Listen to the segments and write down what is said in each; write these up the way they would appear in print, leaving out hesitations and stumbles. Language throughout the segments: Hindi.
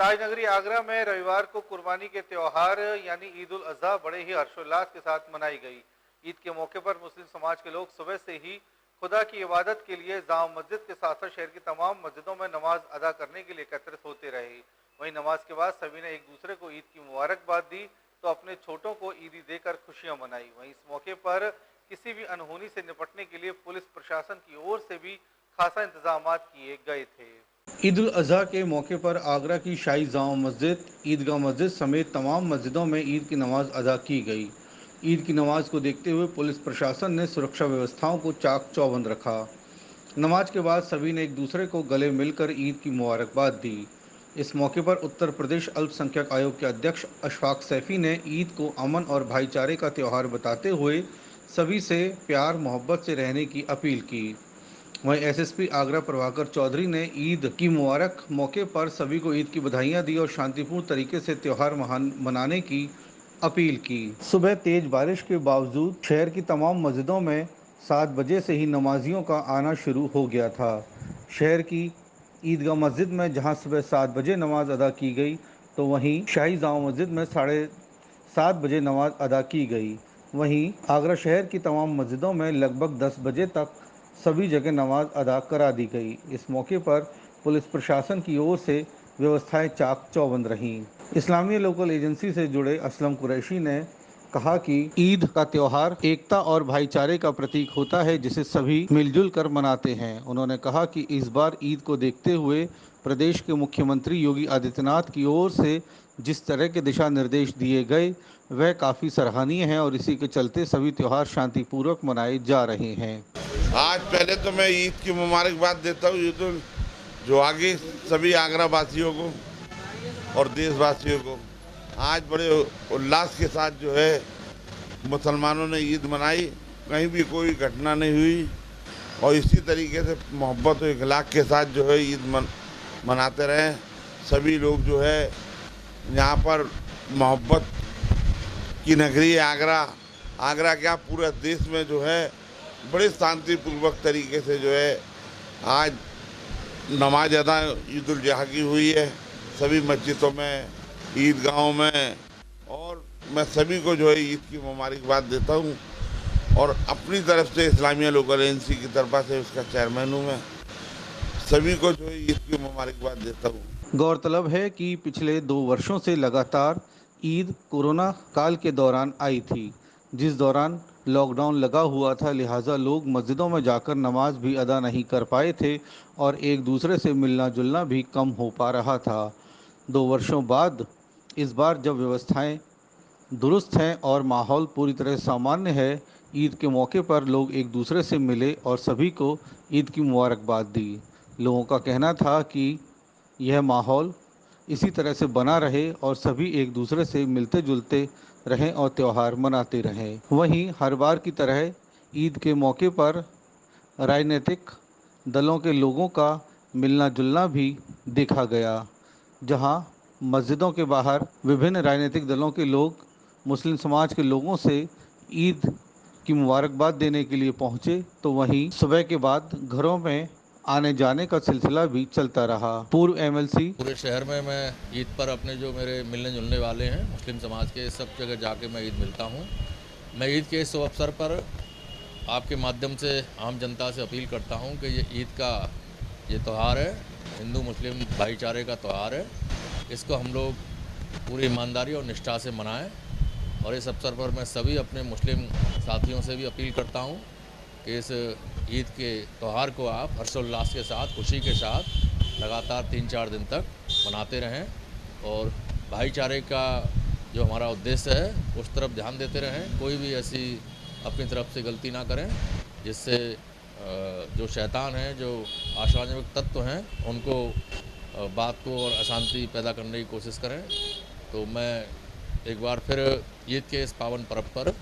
ताजनगरी आगरा में रविवार को कुर्बानी के त्योहार यानी ईद उल अजहा बड़े ही हर्षोल्लास के साथ मनाई गई। ईद के मौके पर मुस्लिम समाज के लोग सुबह से ही खुदा की इबादत के लिए जाम मस्जिद के साथ साथ शहर की तमाम मस्जिदों में नमाज अदा करने के लिए एकत्रित होते रहे। वहीं नमाज के बाद सभी ने एक दूसरे को ईद की मुबारकबाद दी तो अपने छोटों को ईदी देकर खुशियां मनाई। वहीं इस मौके पर किसी भी अनहोनी से निपटने के लिए पुलिस प्रशासन की ओर से भी खासा इंतजाम किए गए थे। ईद उल अजहा के मौके पर आगरा की शाही जामा मस्जिद, ईदगाह मस्जिद समेत तमाम मस्जिदों में ईद की नमाज अदा की गई। ईद की नमाज को देखते हुए पुलिस प्रशासन ने सुरक्षा व्यवस्थाओं को चाक चौबंद रखा। नमाज के बाद सभी ने एक दूसरे को गले मिलकर ईद की मुबारकबाद दी। इस मौके पर उत्तर प्रदेश अल्पसंख्यक आयोग के अध्यक्ष अशफाक सैफी ने ईद को अमन और भाईचारे का त्यौहार बताते हुए सभी से प्यार मोहब्बत से रहने की अपील की। वहीं एसएसपी आगरा प्रभाकर चौधरी ने ईद की मुबारक मौके पर सभी को ईद की बधाइयां दी और शांतिपूर्ण तरीके से त्यौहार मनाने की अपील की। सुबह तेज बारिश के बावजूद शहर की तमाम मस्जिदों में 7 बजे से ही नमाजियों का आना शुरू हो गया था। शहर की ईदगाह मस्जिद में जहां सुबह 7 बजे नमाज अदा की गई तो वहीं शाही जामा मस्जिद में 7:30 बजे नमाज अदा की गई। वहीं आगरा शहर की तमाम मस्जिदों में लगभग 10 बजे तक सभी जगह नमाज अदा करा दी गई। इस मौके पर पुलिस प्रशासन की ओर से व्यवस्थाएं चाक चौबंद रहीं। इस्लामी लोकल एजेंसी से जुड़े असलम कुरैशी ने कहा कि ईद का त्यौहार एकता और भाईचारे का प्रतीक होता है जिसे सभी मिलजुल कर मनाते हैं। उन्होंने कहा कि इस बार ईद को देखते हुए प्रदेश के मुख्यमंत्री योगी आदित्यनाथ की ओर से जिस तरह के दिशा निर्देश दिए गए वह काफ़ी सराहनीय है और इसी के चलते सभी त्यौहार शांतिपूर्वक मनाए जा रहे हैं। आज पहले तो मैं ईद की मुबारकबाद देता हूँ ईद जो आगे सभी आगरा वासियों को और देशवासियों को। आज बड़े उल्लास के साथ जो है मुसलमानों ने ईद मनाई, कहीं भी कोई घटना नहीं हुई और इसी तरीके से मोहब्बत और इखलाक के साथ जो है ईद मनाते रहें। सभी लोग जो है यहाँ पर मोहब्बत की नगरी आगरा, आगरा क्या पूरे देश में जो है बड़े शांतिपूर्वक तरीके से जो है आज नमाज अदा ईद उल अजहा की हुई है सभी मस्जिदों में, ईदगाहों में। और मैं सभी को जो है ईद की मुबारकबाद देता हूँ और अपनी तरफ से इस्लामिया लोकल एजेंसी की तरफ से उसका चेयरमैन हूँ मैं, सभी को जो है ईद की मुबारकबाद देता हूँ। गौरतलब है कि पिछले 2 वर्षों से लगातार ईद कोरोना काल के दौरान आई थी, जिस दौरान लॉकडाउन लगा हुआ था, लिहाजा लोग मस्जिदों में जाकर नमाज भी अदा नहीं कर पाए थे और एक दूसरे से मिलना जुलना भी कम हो पा रहा था। 2 वर्षों बाद इस बार जब व्यवस्थाएं दुरुस्त हैं और माहौल पूरी तरह सामान्य है, ईद के मौके पर लोग एक दूसरे से मिले और सभी को ईद की मुबारकबाद दी। लोगों का कहना था कि यह माहौल इसी तरह से बना रहे और सभी एक दूसरे से मिलते जुलते रहें और त्यौहार मनाते रहें। वहीं हर बार की तरह ईद के मौके पर राजनीतिक दलों के लोगों का मिलना जुलना भी देखा गया, जहां मस्जिदों के बाहर विभिन्न राजनीतिक दलों के लोग मुस्लिम समाज के लोगों से ईद की मुबारकबाद देने के लिए पहुंचे तो वहीं सुबह के बाद घरों में आने जाने का सिलसिला भी चलता रहा। पूर्व एमएलसी पूरे शहर में मैं ईद पर अपने जो मेरे मिलने जुलने वाले हैं मुस्लिम समाज के, सब जगह जाके मैं ईद मिलता हूं। मैं ईद के इस अवसर पर आपके माध्यम से आम जनता से अपील करता हूं कि ये ईद का ये त्यौहार है, हिंदू मुस्लिम भाईचारे का त्यौहार है। इसको हम लोग पूरी ईमानदारी और निष्ठा से मनाएं और इस अवसर पर मैं सभी अपने मुस्लिम साथियों से भी अपील करता हूं कि इस ईद के त्यौहार को आप हर्षोल्लास के साथ, खुशी के साथ लगातार 3-4 दिन तक मनाते रहें और भाईचारे का जो हमारा उद्देश्य है उस तरफ ध्यान देते रहें। कोई भी ऐसी अपनी तरफ से गलती ना करें जिससे जो शैतान हैं, जो आशाजनक तत्व हैं, उनको बात को और अशांति पैदा करने की कोशिश करें। तो मैं एक बार फिर ईद के इस पावन पर्व पर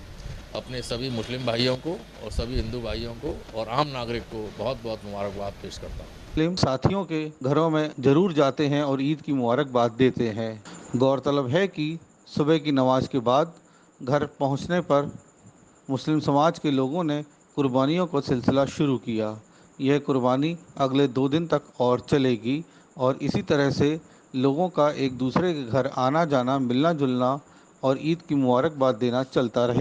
अपने सभी मुस्लिम भाइयों को और सभी हिंदू भाइयों को और आम नागरिक को बहुत बहुत मुबारकबाद पेश करता हूँ। मुस्लिम साथियों के घरों में जरूर जाते हैं और ईद की मुबारकबाद देते हैं। गौरतलब है कि सुबह की नमाज के बाद घर पहुंचने पर मुस्लिम समाज के लोगों ने कुर्बानियों का सिलसिला शुरू किया। यह कुर्बानी अगले 2 दिन तक और चलेगी और इसी तरह से लोगों का एक दूसरे के घर आना जाना, मिलना जुलना और ईद की मुबारकबाद देना चलता रहे।